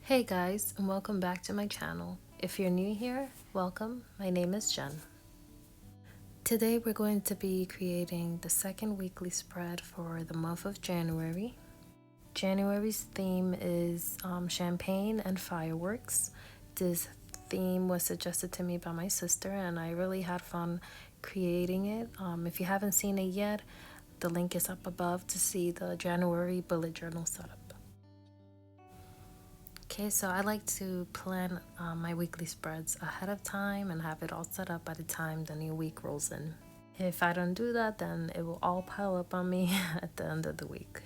Hey guys, and welcome back to my channel. If you're new here, welcome. My name is Jen. Today we're going to be creating the second weekly spread for the month of January. January's theme is champagne and fireworks. This theme was suggested to me by my sister and I really had fun creating it. If you haven't seen it yet, the link is up above to see the January bullet journal setup. Okay, so I like to plan my weekly spreads ahead of time and have it all set up by the time the new week rolls in. If I don't do that, then it will all pile up on me at the end of the week.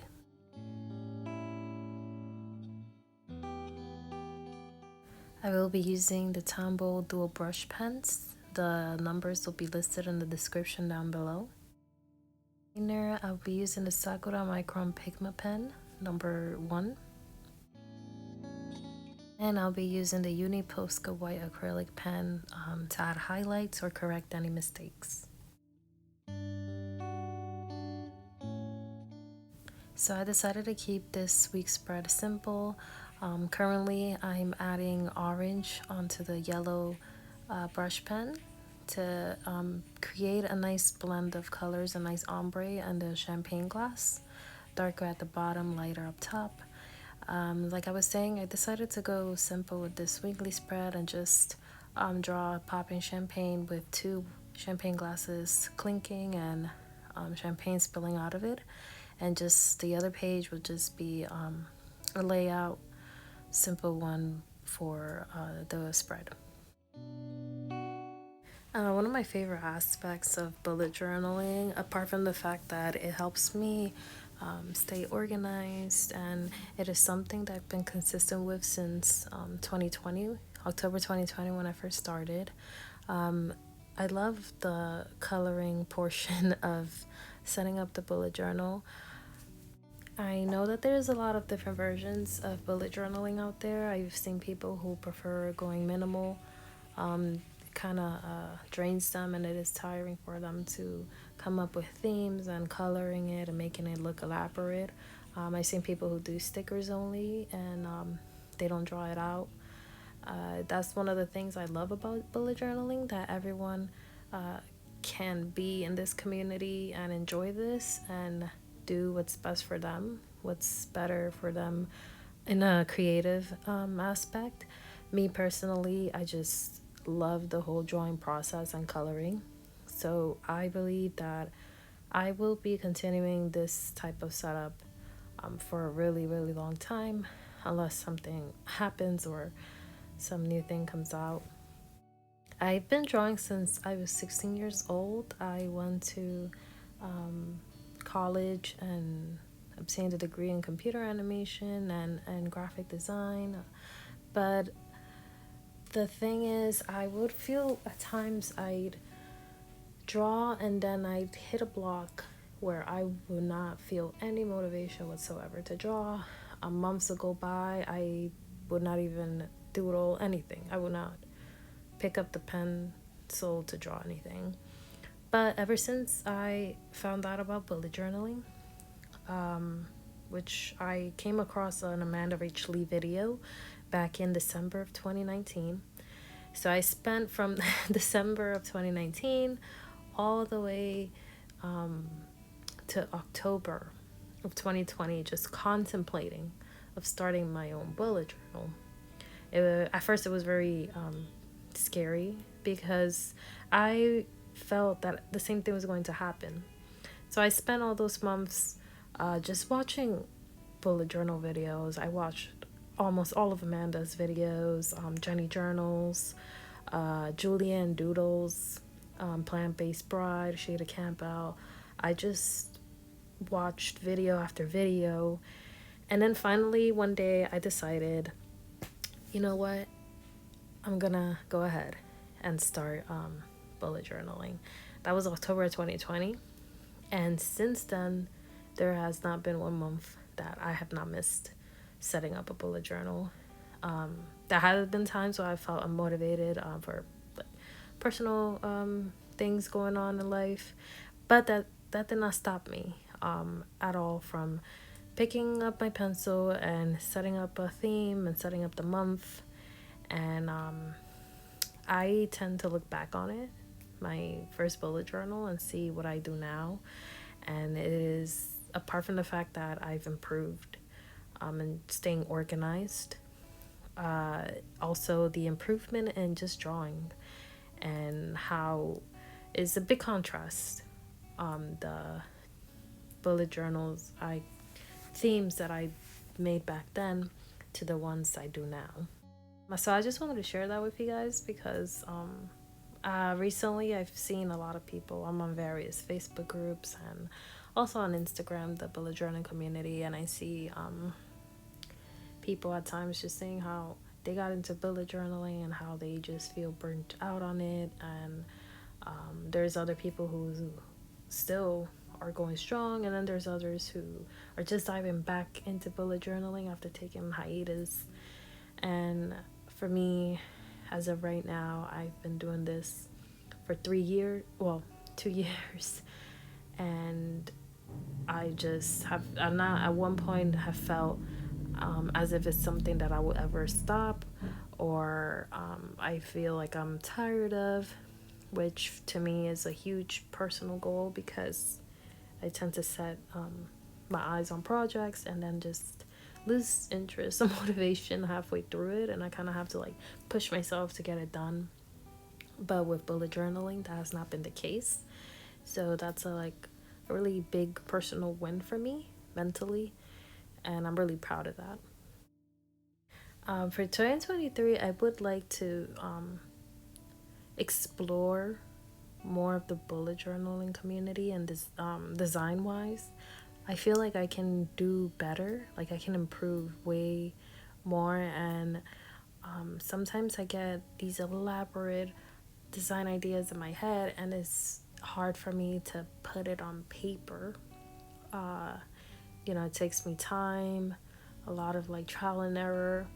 I will be using the Tombow dual brush pens. The numbers will be listed in the description down below. I'll be using the Sakura Micron Pigma pen, number 1. And I'll be using the Uni Posca White acrylic pen to add highlights or correct any mistakes. So I decided to keep this week's spread simple. Currently I'm adding orange onto the yellow brush pen to create a nice blend of colors, a nice ombre and the champagne glass. Darker at the bottom, lighter up top. Like I was saying, I decided to go simple with this weekly spread and just draw popping champagne with 2 champagne glasses clinking and champagne spilling out of it, and just the other page would just be a layout, simple one for the spread. One of my favorite aspects of bullet journaling, apart from the fact that it helps me stay organized, and it is something that I've been consistent with since 2020, October 2020 when I first started. I love the coloring portion of setting up the bullet journal. I know that there's a lot of different versions of bullet journaling out there. I've seen people who prefer going minimal. Kind of drains them and it is tiring for them to come up with themes and coloring it and making it look elaborate. I've seen people who do stickers only and they don't draw it out. That's one of the things I love about bullet journaling, that everyone can be in this community and enjoy this and do what's best for them, what's better for them in a creative aspect. Me personally, I just love the whole drawing process and coloring, so I believe that I will be continuing this type of setup for a really long time, unless something happens or some new thing comes out. I've been drawing since I was 16 years old. I went to college and obtained a degree in computer animation and graphic design, but the thing is, I would feel at times I'd draw and then I'd hit a block where I would not feel any motivation whatsoever to draw. Months would go by, I would not even doodle anything. I would not pick up the pencil to draw anything. But ever since I found out about bullet journaling, which I came across an Amanda Rach Lee video back in December of 2019. So I spent from December of 2019 all the way to October of 2020 just contemplating of starting my own bullet journal. At first it was very scary because I felt that the same thing was going to happen. So I spent all those months just watching bullet journal videos. I watched almost all of Amanda's videos, Jenny Journals, Julianne Doodles, Plant-Based Bride, Shada Campbell. I just watched video after video, and then finally one day I decided, you know what, I'm gonna go ahead and start bullet journaling. That was October 2020, and since then there has not been 1 month that I have not missed setting up a bullet journal. There have been times where I felt unmotivated for personal things going on in life, but that did not stop me at all from picking up my pencil and setting up a theme and setting up the month. And I tend to look back on it, my first bullet journal, and see what I do now. And it is, apart from the fact that I've improved and staying organized, also the improvement in just drawing, and how is a big contrast. The bullet journals, themes that I made back then to the ones I do now. So I just wanted to share that with you guys because recently I've seen a lot of people. I'm on various Facebook groups and also on Instagram, the bullet journal community, and I see people at times just saying how they got into bullet journaling and how they just feel burnt out on it. And there's other people who still are going strong, and then there's others who are just diving back into bullet journaling after taking hiatus. And for me, as of right now, I've been doing this for 2 years, and I just I'm not at one point have felt as if it's something that I will ever stop, or I feel like I'm tired of, which to me is a huge personal goal because I tend to set my eyes on projects and then just lose interest and motivation halfway through it, and I kind of have to like push myself to get it done. But with bullet journaling, that has not been the case. So that's a really big personal win for me mentally, and I'm really proud of that. For 2023, I would like to explore more of the bullet journaling community, and this design wise I feel like I can do better, like I can improve way more. And sometimes I get these elaborate design ideas in my head, and it's hard for me to put it on paper. It takes me time, a lot of trial and error.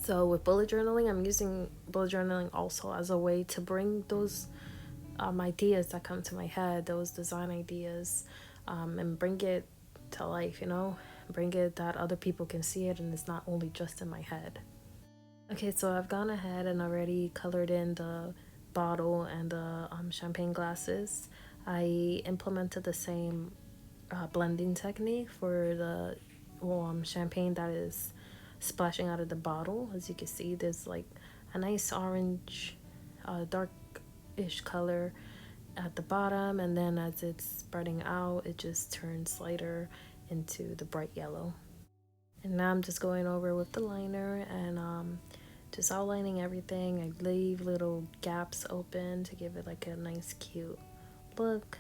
So with bullet journaling, I'm using bullet journaling also as a way to bring those ideas that come to my head, those design ideas, and bring it to life, bring it that other people can see it and it's not only just in my head. Okay, so I've gone ahead and already colored in the bottle and the champagne glasses. I implemented the same blending technique for the champagne that is splashing out of the bottle. As you can see, there's a nice orange, dark-ish color at the bottom, and then as it's spreading out, it just turns lighter into the bright yellow. And now I'm just going over with the liner and just outlining everything. I leave little gaps open to give it a nice cute look,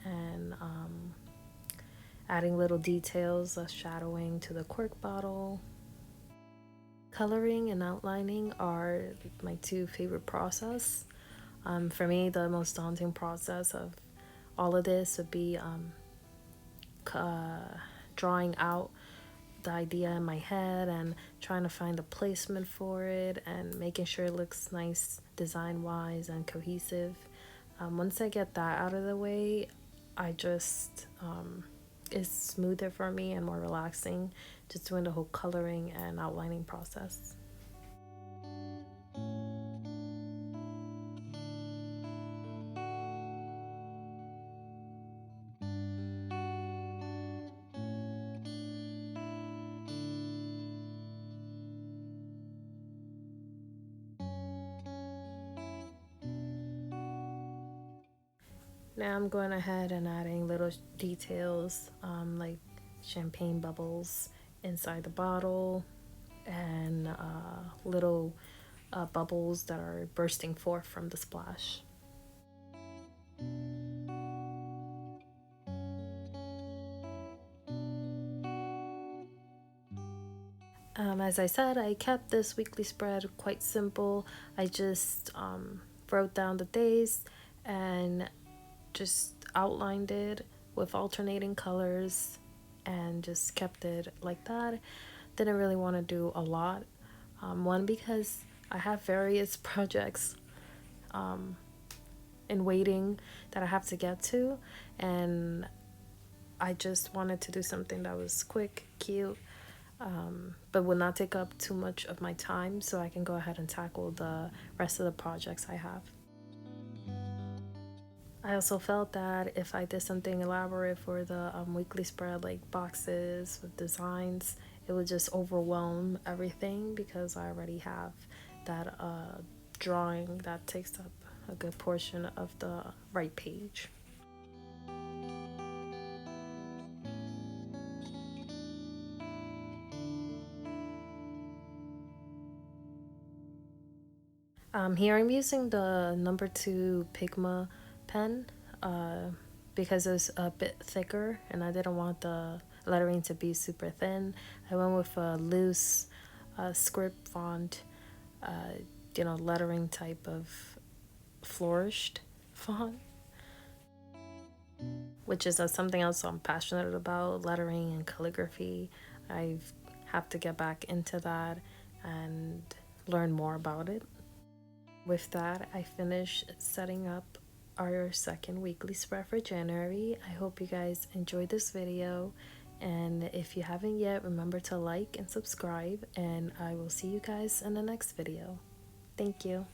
and adding little details of shadowing to the cork bottle. Coloring and outlining are my two favorite process. For me, the most daunting process of all of this would be drawing out the idea in my head and trying to find a placement for it and making sure it looks nice design-wise and cohesive. Once I get that out of the way, I just it's smoother for me and more relaxing just doing the whole coloring and outlining process. Now I'm going ahead and adding little details like champagne bubbles inside the bottle and little bubbles that are bursting forth from the splash. As I said, I kept this weekly spread quite simple. I just wrote down the days and just outlined it with alternating colors and just kept it like that. Didn't really want to do a lot. One, because I have various projects in waiting that I have to get to, and I just wanted to do something that was quick, cute, but would not take up too much of my time, so I can go ahead and tackle the rest of the projects I have. I also felt that if I did something elaborate for the weekly spread, like boxes with designs, it would just overwhelm everything because I already have that drawing that takes up a good portion of the right page. Here I'm using the number 2 Pigma pen because it's a bit thicker and I didn't want the lettering to be super thin. I went with a loose script font, lettering type of flourished font, which is something else I'm passionate about, lettering and calligraphy. I have to get back into that and learn more about it. With that, I finished setting up our second weekly spread for January. I hope you guys enjoyed this video, and if you haven't yet, remember to like and subscribe, and I will see you guys in the next video. Thank you.